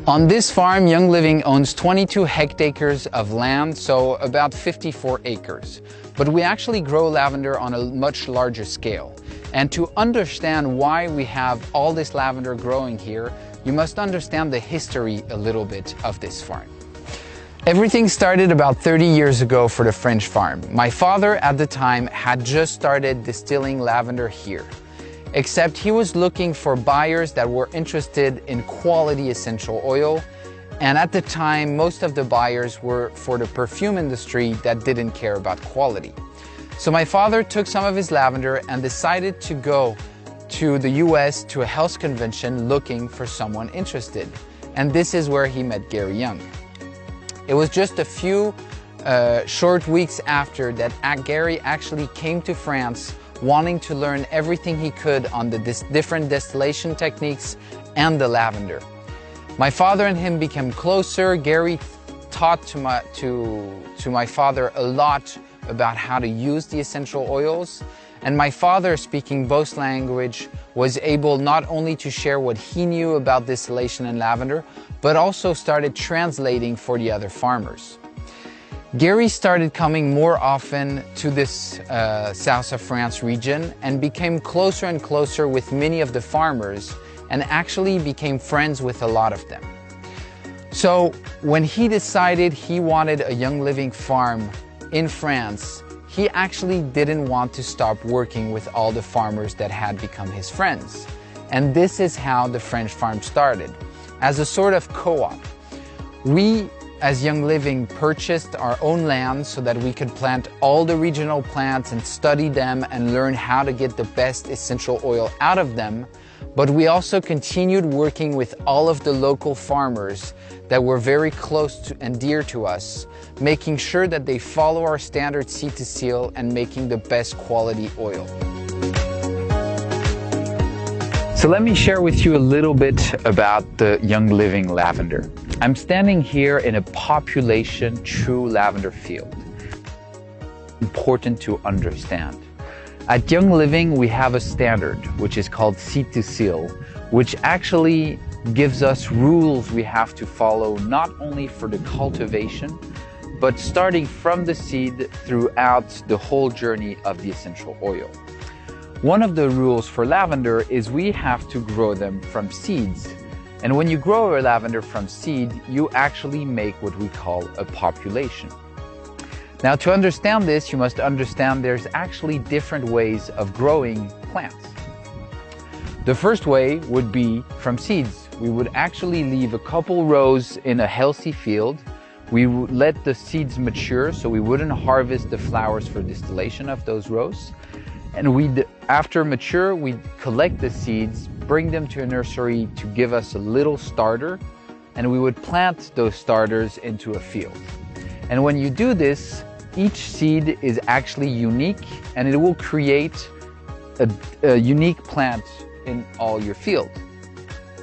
On this farm, Young Living owns 22 hectares of land, so about 54 acres. But we actually grow lavender on a much larger scale. And to understand why we have all this lavender growing here, you must understand the history a little bit of this farm. Everything started about 30 years ago for the French farm. My father at the time had just started distilling lavender here. Except he was looking for buyers that were interested in quality essential oil, and at the time most of the buyers were for the perfume industry that didn't care about quality. So my father took some of his lavender and decided to go to the US to a health convention looking for someone interested. And this is where he met Gary Young. It was just a few short weeks after that Gary actually came to France wanting to learn everything he could on the different distillation techniques and the lavender. My father and him became closer. Gary taught to my father a lot about how to use the essential oils. And my father, speaking both languages, was able not only to share what he knew about distillation and lavender, but also started translating for the other farmers. Gary started coming more often to this south of France region and became closer and closer with many of the farmers and actually became friends with a lot of them. So when he decided he wanted a Young Living farm in France, he actually didn't want to stop working with all the farmers that had become his friends. And this is how the French farm started, as a sort of co-op. We, as Young Living, purchased our own land so that we could plant all the regional plants and study them and learn how to get the best essential oil out of them. But we also continued working with all of the local farmers that were very close to and dear to us, making sure that they follow our standard seed to seal and making the best quality oil. So let me share with you a little bit about the Young Living lavender. I'm standing here in a population true lavender field. Important to understand. At Young Living, we have a standard, which is called seed to seal, which actually gives us rules we have to follow not only for the cultivation, but starting from the seed throughout the whole journey of the essential oil. One of the rules for lavender is we have to grow them from seeds. And when you grow a lavender from seed, you actually make what we call a population. Now, to understand this, you must understand there's actually different ways of growing plants. The first way would be from seeds. We would actually leave a couple rows in a healthy field. We would let the seeds mature, so we wouldn't harvest the flowers for distillation of those rows. And after mature, we'd collect the seeds, bring them to a nursery to give us a little starter, and we would plant those starters into a field. And when you do this, each seed is actually unique, and it will create a unique plant in all your field.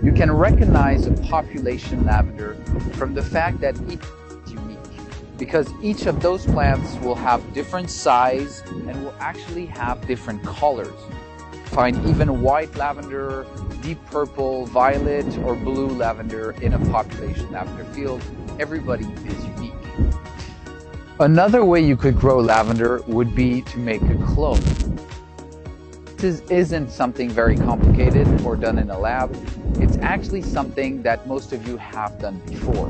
You can recognize a population lavender from the fact that each is unique, because each of those plants will have different size and will actually have different colors. Find even white lavender, deep purple, violet, or blue lavender in a population lavender field. Everybody is unique. Another way you could grow lavender would be to make a clone. This isn't something very complicated or done in a lab. It's actually something that most of you have done before.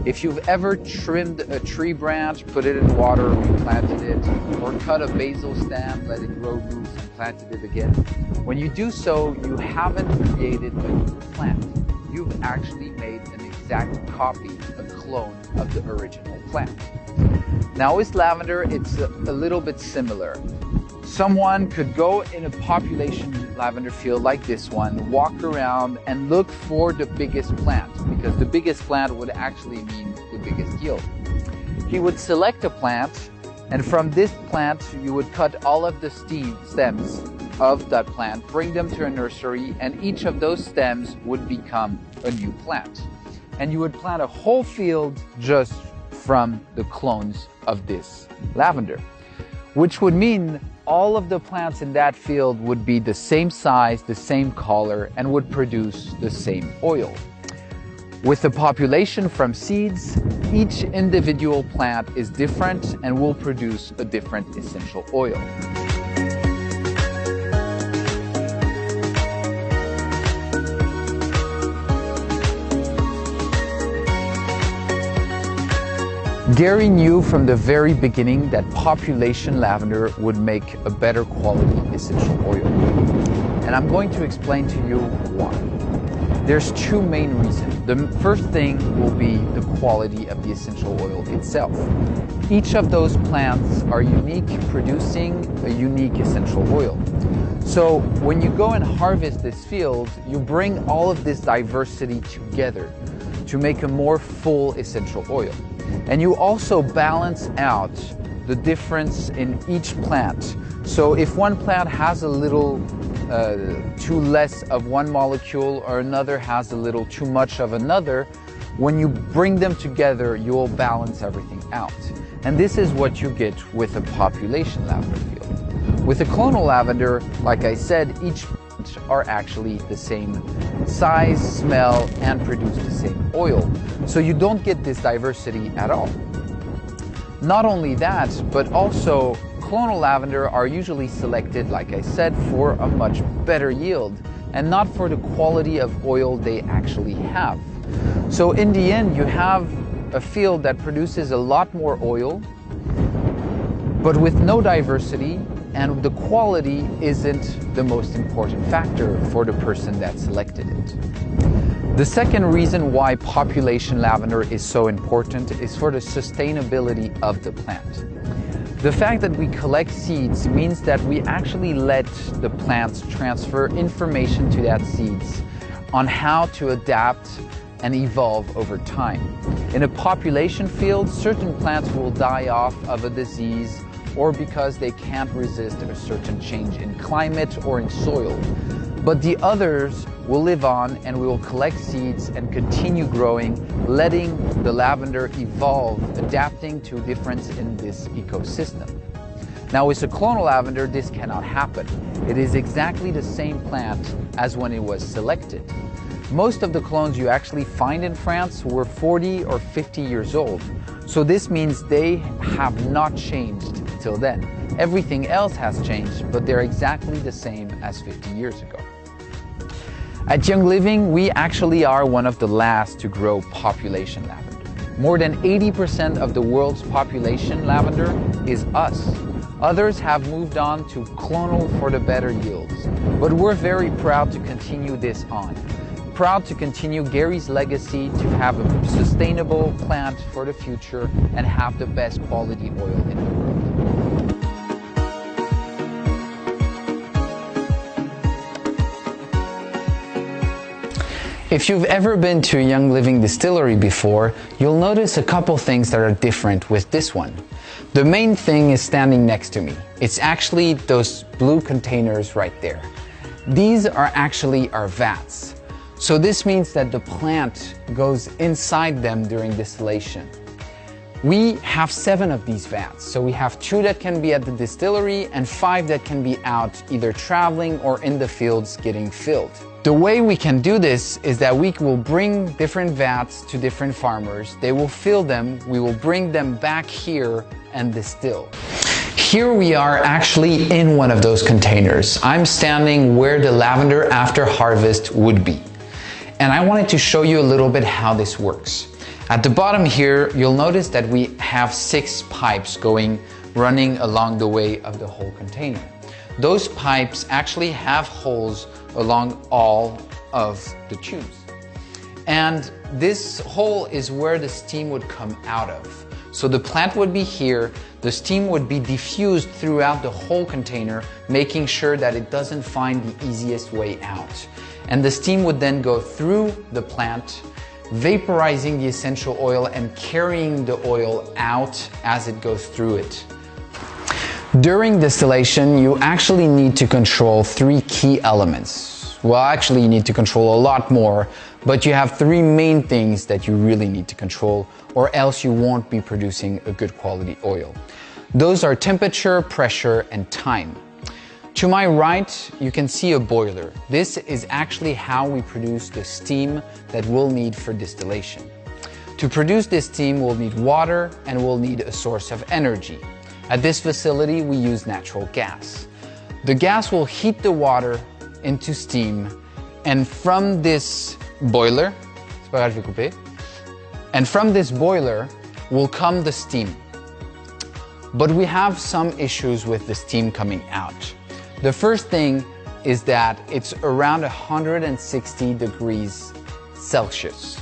If you've ever trimmed a tree branch, put it in water, replanted it, or cut a basil stem, let it grow roots and planted it again, when you do so, you haven't created a new plant. You've actually made an exact copy, a clone of the original plant. Now with lavender, it's a little bit similar. Someone could go in a population lavender field like this one, walk around and look for the biggest plant, because the biggest plant would actually mean the biggest yield. He would select a plant, and from this plant, you would cut all of the stems of that plant, bring them to a nursery, and each of those stems would become a new plant. And you would plant a whole field just from the clones of this lavender, which would mean all of the plants in that field would be the same size, the same color, and would produce the same oil. With the population from seeds, each individual plant is different and will produce a different essential oil. Gary knew from the very beginning that population lavender would make a better quality essential oil. And I'm going to explain to you why. There's two main reasons. The first thing will be the quality of the essential oil itself. Each of those plants are unique, producing a unique essential oil. So when you go and harvest this field, you bring all of this diversity together to make a more full essential oil. And you also balance out the difference in each plant. So if one plant has a little too less of one molecule or another has a little too much of another, when you bring them together, you will balance everything out. And this is what you get with a population lavender field. With a clonal lavender, like I said, each plant are actually the same size, smell, and produce the same oil. So you don't get this diversity at all. Not only that, but also clonal lavender are usually selected, like I said, for a much better yield and not for the quality of oil they actually have. So in the end, you have a field that produces a lot more oil, but with no diversity, and the quality isn't the most important factor for the person that selected it. The second reason why population lavender is so important is for the sustainability of the plant. The fact that we collect seeds means that we actually let the plants transfer information to that seeds on how to adapt and evolve over time. In a population field, certain plants will die off of a disease or because they can't resist a certain change in climate or in soil. But the others will live on and we will collect seeds and continue growing, letting the lavender evolve, adapting to difference in this ecosystem. Now with a clonal lavender, this cannot happen. It is exactly the same plant as when it was selected. Most of the clones you actually find in France were 40 or 50 years old. So this means they have not changed till then. Everything else has changed, but they're exactly the same as 50 years ago. At Young Living, we actually are one of the last to grow population lavender. More than 80% of the world's population lavender is us. Others have moved on to clonal for the better yields, but we're very proud to continue this on. Proud to continue Gary's legacy to have a sustainable plant for the future and have the best quality oil in the world. If you've ever been to a Young Living distillery before, you'll notice a couple things that are different with this one. The main thing is standing next to me. It's actually those blue containers right there. These are actually our vats. So this means that the plant goes inside them during distillation. We have 7 of these vats. So we have 2 that can be at the distillery and 5 that can be out either traveling or in the fields getting filled. The way we can do this is that we will bring different vats to different farmers. They will fill them. We will bring them back here and distill. Here we are actually in one of those containers. I'm standing where the lavender after harvest would be. And I wanted to show you a little bit how this works. At the bottom here, you'll notice that we have 6 pipes running along the way of the whole container. Those pipes actually have holes along all of the tubes. And this hole is where the steam would come out of. So the plant would be here, the steam would be diffused throughout the whole container, making sure that it doesn't find the easiest way out. And the steam would then go through the plant, vaporizing the essential oil and carrying the oil out as it goes through it. During distillation, you actually need to control 3 key elements. Well, actually you need to control a lot more, but you have 3 main things that you really need to control, or else you won't be producing a good quality oil. Those are temperature, pressure, and time. To my right, you can see a boiler. This is actually how we produce the steam that we'll need for distillation. To produce this steam, we'll need water and we'll need a source of energy. At this facility, we use natural gas. The gas will heat the water into steam, and from this boiler, will come the steam. But we have some issues with the steam coming out. The first thing is that it's around 160 degrees Celsius.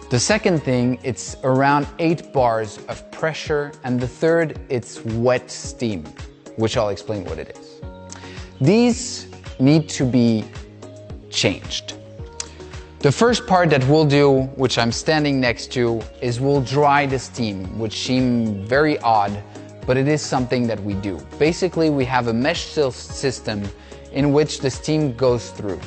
The second thing, it's around 8 bars of pressure, and the third, it's wet steam, which I'll explain what it is. These need to be changed. The first part that we'll do, which I'm standing next to, is we'll dry the steam, which seems very odd, but it is something that we do. Basically, we have a mesh system in which the steam goes through.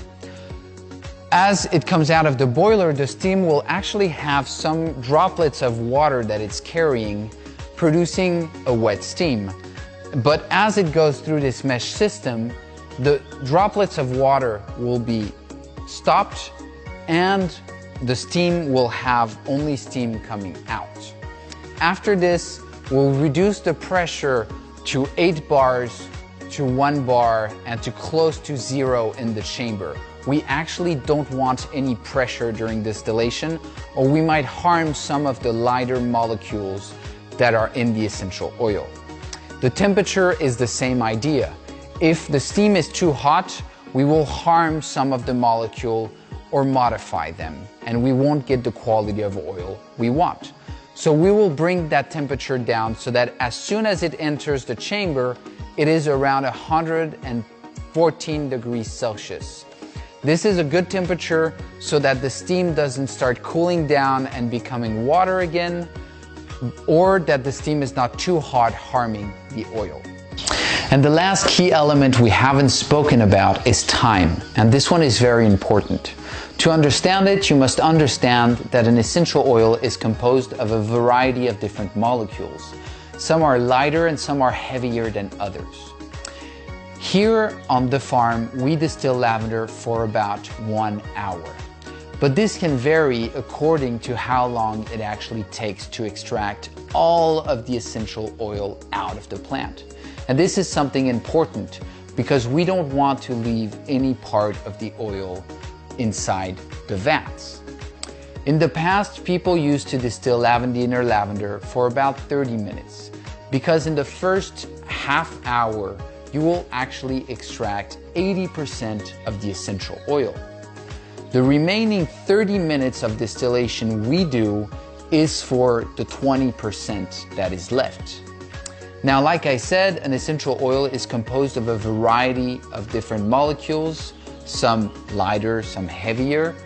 As it comes out of the boiler, the steam will actually have some droplets of water that it's carrying, producing a wet steam. But as it goes through this mesh system, the droplets of water will be stopped and the steam will have only steam coming out. After this, we'll reduce the pressure to 8 bars, to 1 bar, and to close to 0 in the chamber. We actually don't want any pressure during distillation, or we might harm some of the lighter molecules that are in the essential oil. The temperature is the same idea. If the steam is too hot, we will harm some of the molecule or modify them, and we won't get the quality of oil we want. So we will bring that temperature down so that as soon as it enters the chamber, it is around 114 degrees Celsius. This is a good temperature so that the steam doesn't start cooling down and becoming water again, or that the steam is not too hot, harming the oil. And the last key element we haven't spoken about is time, and this one is very important. To understand it, you must understand that an essential oil is composed of a variety of different molecules. Some are lighter and some are heavier than others. Here on the farm, we distill lavender for about 1 hour. But this can vary according to how long it actually takes to extract all of the essential oil out of the plant. And this is something important because we don't want to leave any part of the oil inside the vats. In the past, people used to distill lavender for about 30 minutes because in the first half hour, you will actually extract 80% of the essential oil. The remaining 30 minutes of distillation we do is for the 20% that is left. Now, like I said, an essential oil is composed of a variety of different molecules, some lighter, some heavier.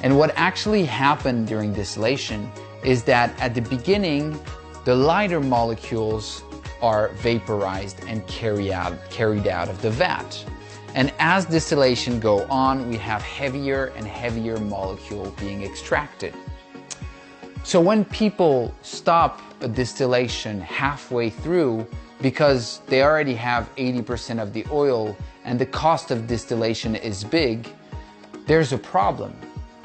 And what actually happened during distillation is that at the beginning, the lighter molecules are vaporized and carried out of the vat. And as distillation goes on, we have heavier and heavier molecule being extracted. So when people stop a distillation halfway through because they already have 80% of the oil and the cost of distillation is big, there's a problem.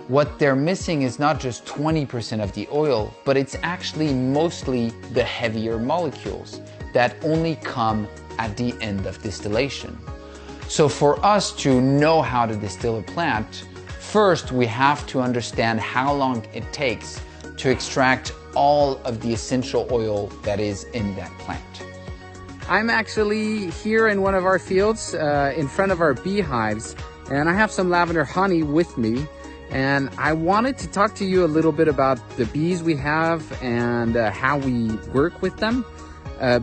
What they're missing is not just 20% of the oil, but it's actually mostly the heavier molecules that only come at the end of distillation. So for us to know how to distill a plant, first we have to understand how long it takes to extract all of the essential oil that is in that plant. I'm actually here in one of our fields in front of our beehives, and I have some lavender honey with me. And I wanted to talk to you a little bit about the bees we have and how we work with them.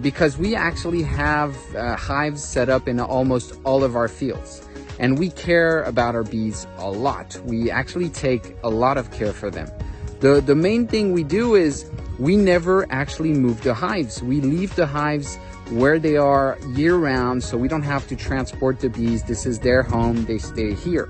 Because we actually have hives set up in almost all of our fields. And we care about our bees a lot. We actually take a lot of care for them. The main thing we do is we never actually move the hives. We leave the hives where they are year-round, so we don't have to transport the bees. This is their home, they stay here.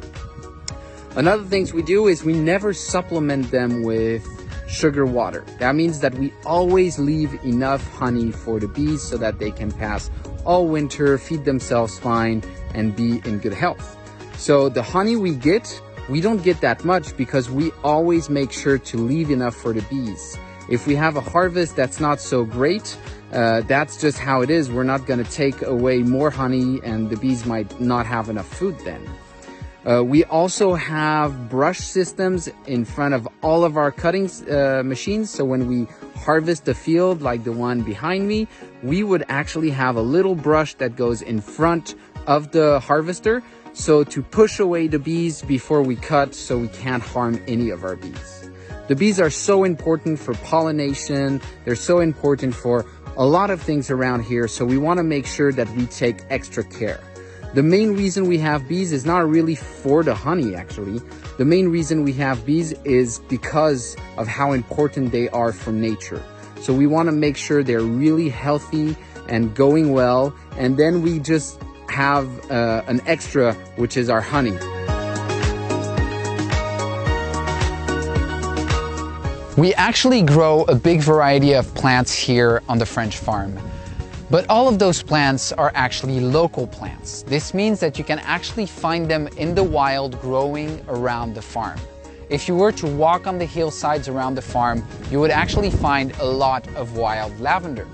Another things we do is we never supplement them with sugar water. That means that we always leave enough honey for the bees so that they can pass all winter, feed themselves fine, and be in good health. So the honey we don't get that much because we always make sure to leave enough for the bees. If we have a harvest that's not so great, that's just how it is. We're not going to take away more honey and the bees might not have enough food then. We also have brush systems in front of all of our cutting machines. So when we harvest the field like the one behind me, we would actually have a little brush that goes in front of the harvester. So to push away the bees before we cut so we can't harm any of our bees. The bees are so important for pollination. They're so important for a lot of things around here. So we want to make sure that we take extra care. The main reason we have bees is not really for the honey, actually. The main reason we have bees is because of how important they are for nature. So we want to make sure they're really healthy and going well. And then we just have an extra, which is our honey. We actually grow a big variety of plants here on the French farm. But all of those plants are actually local plants. This means that you can actually find them in the wild growing around the farm. If you were to walk on the hillsides around the farm, you would actually find a lot of wild lavender.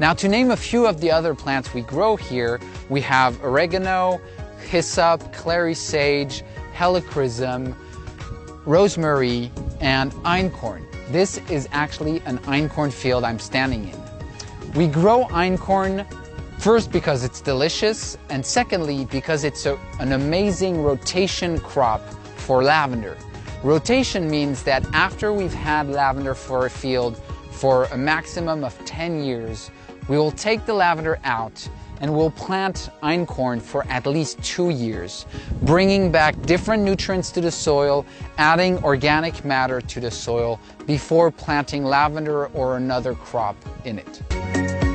Now, to name a few of the other plants we grow here, we have oregano, hyssop, clary sage, helichrysum, rosemary, and einkorn. This is actually an einkorn field I'm standing in. We grow einkorn first because it's delicious, and secondly because it's an amazing rotation crop for lavender. Rotation means that after we've had lavender for a field for a maximum of 10 years, we will take the lavender out and we'll plant einkorn for at least 2 years, bringing back different nutrients to the soil, adding organic matter to the soil before planting lavender or another crop in it.